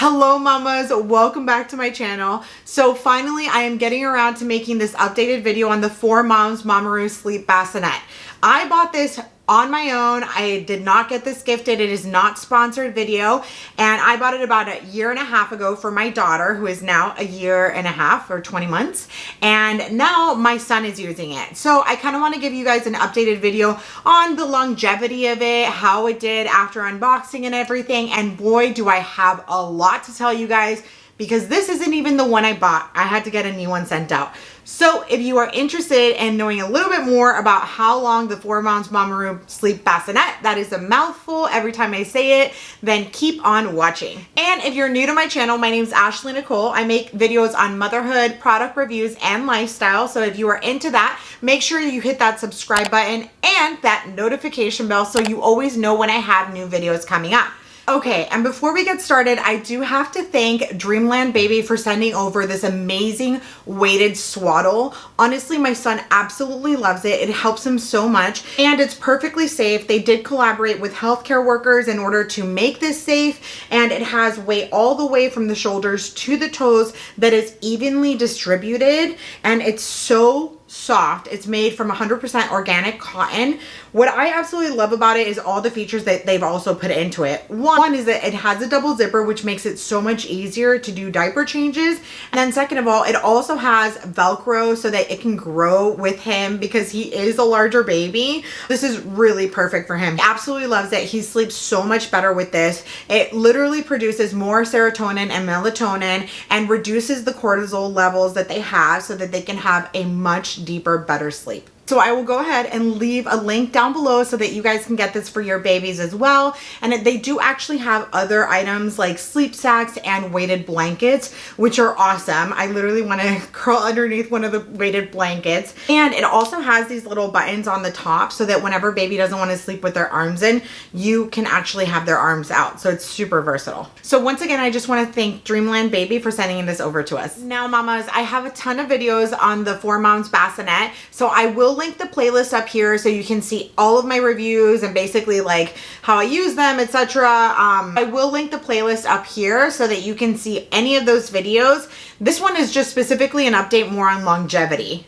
Hello mamas, welcome back to my channel. So finally I am getting around to making this updated video on the 4moms Mamaroo Sleep Bassinet. I bought this on my own. I did not get this gifted. It is not sponsored video, and I bought it about a year and a half ago for my daughter, who is now a year and a half or 20 months, and now my son is using it. So I kind of want to give you guys an updated video on the longevity of it, how it did after unboxing and everything, and boy do I have a lot to tell you guys, because this isn't even the one I bought. I had to get a new one sent out. So if you are interested in knowing a little bit more about how long the 4moms Mamaroo Sleep Bassinet, that is a mouthful every time I say it, then keep on watching. And if you're new to my channel, my name is Ashley Nicole. I make videos on motherhood, product reviews, and lifestyle. So if you are into that, make sure you hit that subscribe button and that notification bell so you always know when I have new videos coming up. Okay, and before we get started, I do have to thank Dreamland Baby for sending over this amazing weighted swaddle. Honestly, my son absolutely loves it. It helps him so much, and it's perfectly safe. They did collaborate with healthcare workers in order to make this safe, and it has weight all the way from the shoulders to the toes that is evenly distributed, and it's so soft. It's made from 100% organic cotton. What I absolutely love about it is all the features that they've also put into it. One is that it has a double zipper, which makes it so much easier to do diaper changes. And then second of all, it also has Velcro so that it can grow with him because he is a larger baby. This is really perfect for him. He absolutely loves it. He sleeps so much better with this. It literally produces more serotonin and melatonin and reduces the cortisol levels that they have so that they can have a much deeper, better sleep. So I will go ahead and leave a link down below so that you guys can get this for your babies as well. And they do actually have other items like sleep sacks and weighted blankets, which are awesome. I literally want to curl underneath one of the weighted blankets. And it also has these little buttons on the top so that whenever baby doesn't want to sleep with their arms in, you can actually have their arms out. So it's super versatile. So once again, I just want to thank Dreamland Baby for sending this over to us. Now mamas, I have a ton of videos on the 4moms Bassinet. So I will link the playlist up here so you can see all of my reviews and basically like how I use them, etc. I will link the playlist up here so that you can see any of those videos. This one is just specifically an update more on longevity.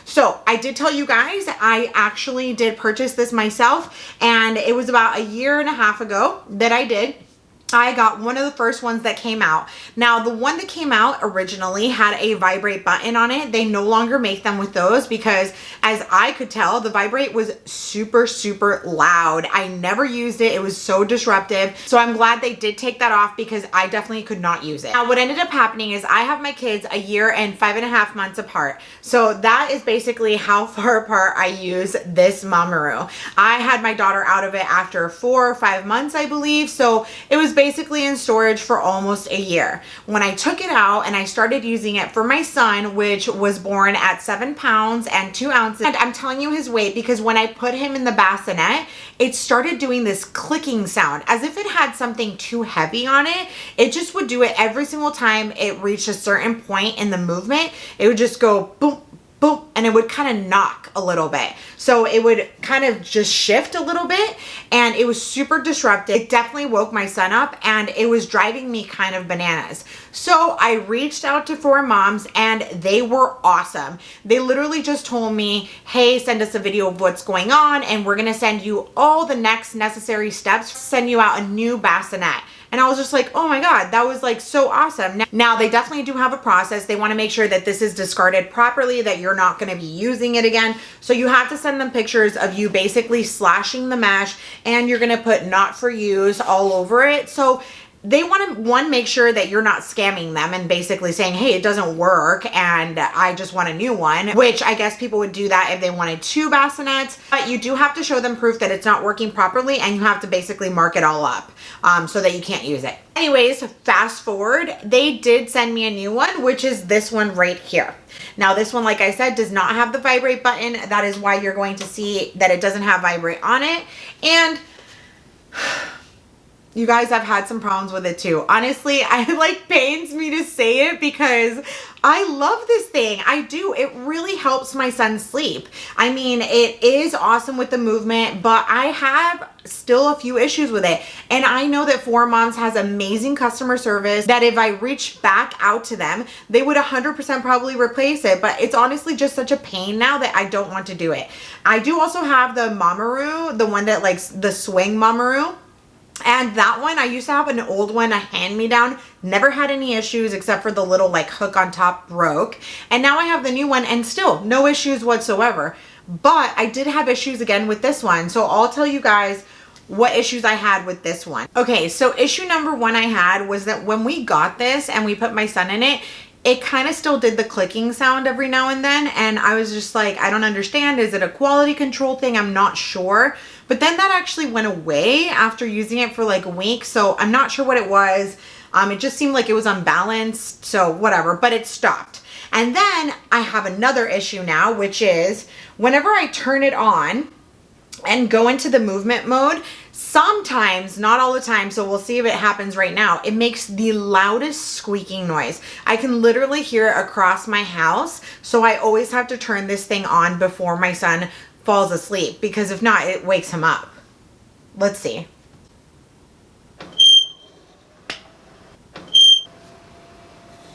So I did tell you guys I actually did purchase this myself, and it was about a year and a half ago that I did. I got one of the first ones that came out. Now, the one that came out originally had a vibrate button on it. They no longer make them with those because, as I could tell, the vibrate was super, super loud. I never used it. It was so disruptive. So I'm glad they did take that off because I definitely could not use it. Now, what ended up happening is I have my kids a year and 5.5 months apart. So that is basically how far apart I use this Mamaroo. I had my daughter out of it after 4 or 5 months, I believe. So it was basically in storage for almost a year. When I took it out and I started using it for my son, which was born at 7 pounds and 2 ounces, and I'm telling you his weight because when I put him in the bassinet, it started doing this clicking sound as if it had something too heavy on it. It just would do it every single time it reached a certain point in the movement. It would just go boom, boom, and it would kind of knock a little bit. So it would kind of just shift a little bit, and it was super disruptive. It definitely woke my son up, and it was driving me kind of bananas. So I reached out to 4moms, and they were awesome. They literally just told me, hey, send us a video of what's going on, and we're gonna send you all the next necessary steps to send you out a new bassinet. And I was just like, oh my God, that was like so awesome. Now they definitely do have a process. They want to make sure that this is discarded properly, that you're not going to be using it again. So you have to send them pictures of you basically slashing the mesh, and you're going to put not for use all over it. So they want to, one, make sure that you're not scamming them and basically saying, hey, it doesn't work and I just want a new one, which I guess people would do that if they wanted 2 bassinets, but you do have to show them proof that it's not working properly, and you have to basically mark it all up so that you can't use it. Anyways, fast forward, they did send me a new one, which is this one right here. Now this one, like I said, does not have the vibrate button. That is why you're going to see that it doesn't have vibrate on it. And You guys, I've had some problems with it too. Honestly, it like pains me to say it because I love this thing. I do. It really helps my son sleep. I mean, it is awesome with the movement, but I have still a few issues with it. And I know that 4moms has amazing customer service that if I reach back out to them, they would 100% probably replace it. But it's honestly just such a pain now that I don't want to do it. I do also have the Mamaroo, the one that likes the swing Mamaroo. And that one, I used to have an old one, a hand-me-down, never had any issues except for the little like hook on top broke. And now I have the new one and still no issues whatsoever. But I did have issues again with this one. So I'll tell you guys what issues I had with this one. Okay, so issue number one I had was that when we got this and we put my son in it, it kind of still did the clicking sound every now and then. And I was just like, I don't understand. Is it a quality control thing? I'm not sure. But then that actually went away after using it for like a week. So I'm not sure what it was. It just seemed like it was unbalanced. So whatever, but it stopped. And then I have another issue now, which is whenever I turn it on and go into the movement mode, sometimes, not all the time, so we'll see if it happens right now, it makes the loudest squeaking noise. I can literally hear it across my house, so I always have to turn this thing on before my son falls asleep, because if not, it wakes him up. Let's see.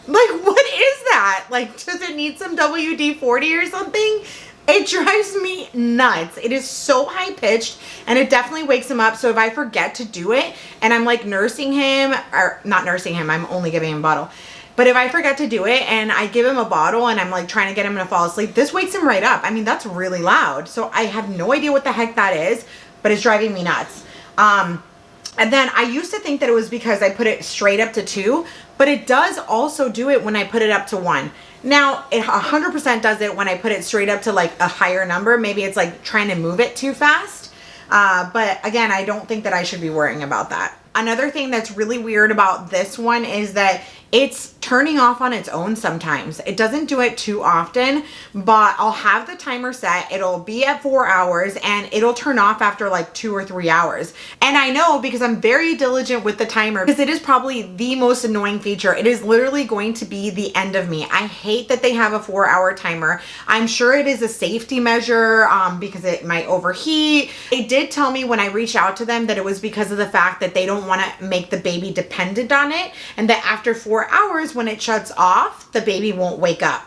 Like, what is that? Like, does it need some WD-40 or something? It drives me nuts. It is so high pitched and it definitely wakes him up. So if I forget to do it and I'm like nursing him, or not nursing him, I'm only giving him a bottle. But if I forget to do it and I give him a bottle and I'm like trying to get him to fall asleep, this wakes him right up. I mean, that's really loud. So I have no idea what the heck that is, but it's driving me nuts. And then I used to think that it was because I put it straight up to 2, but it does also do it when I put it up to 1. Now, it 100% does it when I put it straight up to like a higher number. Maybe it's like trying to move it too fast. But again, I don't think that I should be worrying about that. Another thing that's really weird about this one is that it's turning off on its own sometimes. It doesn't do it too often, but I'll have the timer set. It'll be at 4 hours and it'll turn off after like 2 or 3 hours. And I know because I'm very diligent with the timer, because it is probably the most annoying feature. It is literally going to be the end of me. I hate that they have a 4-hour timer. I'm sure it is a safety measure because it might overheat. They did tell me when I reached out to them that it was because of the fact that they don't want to make the baby dependent on it, and that after 4 hours when it shuts off, the baby won't wake up.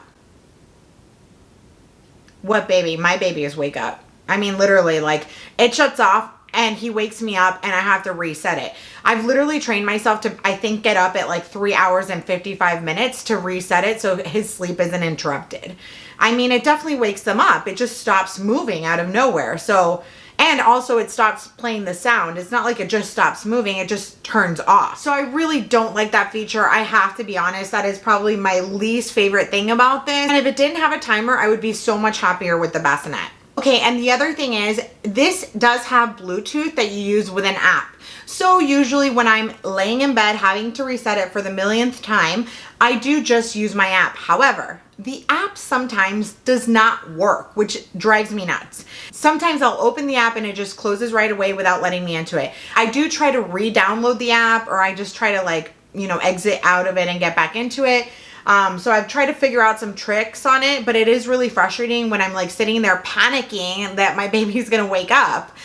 What baby? My baby is wake up. I mean, literally, like, it shuts off and he wakes me up and I have to reset it. I've literally trained myself to, I think, get up at like 3 hours and 55 minutes to reset it so his sleep isn't interrupted. I mean, it definitely wakes them up. It just stops moving out of nowhere. So, and also it stops playing the sound. It's not like it just stops moving, it just turns off. So I really don't like that feature. I have to be honest, that is probably my least favorite thing about this. And if it didn't have a timer, I would be so much happier with the bassinet. Okay, and the other thing is, this does have Bluetooth that you use with an app. So usually when I'm laying in bed having to reset it for the millionth time, I do just use my app. However, the app sometimes does not work, which drives me nuts. Sometimes I'll open the app and it just closes right away without letting me into it. I do try to re-download the app, or I just try to, like, you know, exit out of it and get back into it. So I've tried to figure out some tricks on it, but it is really frustrating when I'm like sitting there panicking that my baby's gonna wake up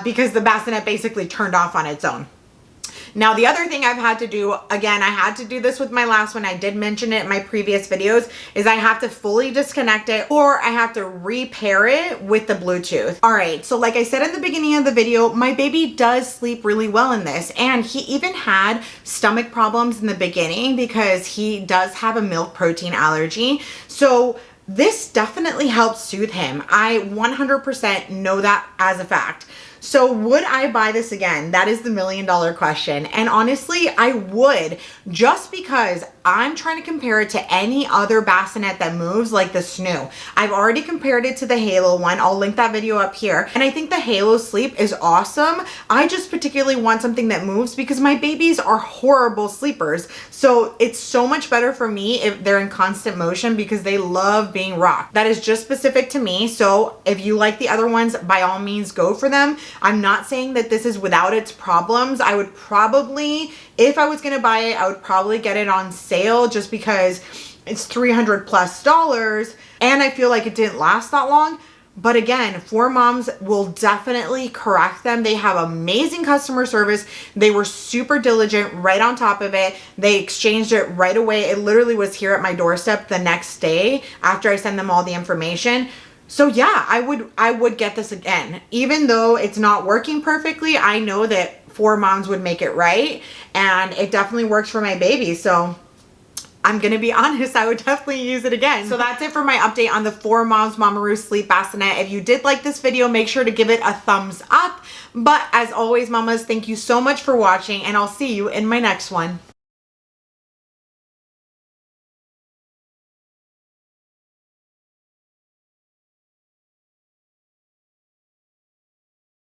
because the bassinet basically turned off on its own. Now, the other thing I've had to do, again, I had to do this with my last one, I did mention it in my previous videos, is I have to fully disconnect it, or I have to repair it with the Bluetooth. All right, so like I said in the beginning of the video, my baby does sleep really well in this, and he even had stomach problems in the beginning because he does have a milk protein allergy. So this definitely helps soothe him. I 100% know that as a fact. So would I buy this again? That is the $1 million question. And honestly, I would, just because I'm trying to compare it to any other bassinet that moves, like the Snoo. I've already compared it to the Halo one. I'll link that video up here. And I think the Halo Sleep is awesome. I just particularly want something that moves because my babies are horrible sleepers. So it's so much better for me if they're in constant motion because they love being rocked. That is just specific to me. So if you like the other ones, by all means, go for them. I'm not saying that this is without its problems. I would probably, if I was gonna buy it, I would probably get it on sale just because it's $300+ and I feel like it didn't last that long. But again, 4moms will definitely correct them. They have amazing customer service. They were super diligent, right on top of it. They exchanged it right away. It literally was here at my doorstep the next day after I sent them all the information. So yeah, I would get this again. Even though it's not working perfectly, I know that 4moms would make it right, and it definitely works for my baby. So I'm gonna be honest, I would definitely use it again. So that's it for my update on the 4moms Mamaroo Sleep Bassinet. If you did like this video, make sure to give it a thumbs up. But as always, mamas, thank you so much for watching, and I'll see you in my next one.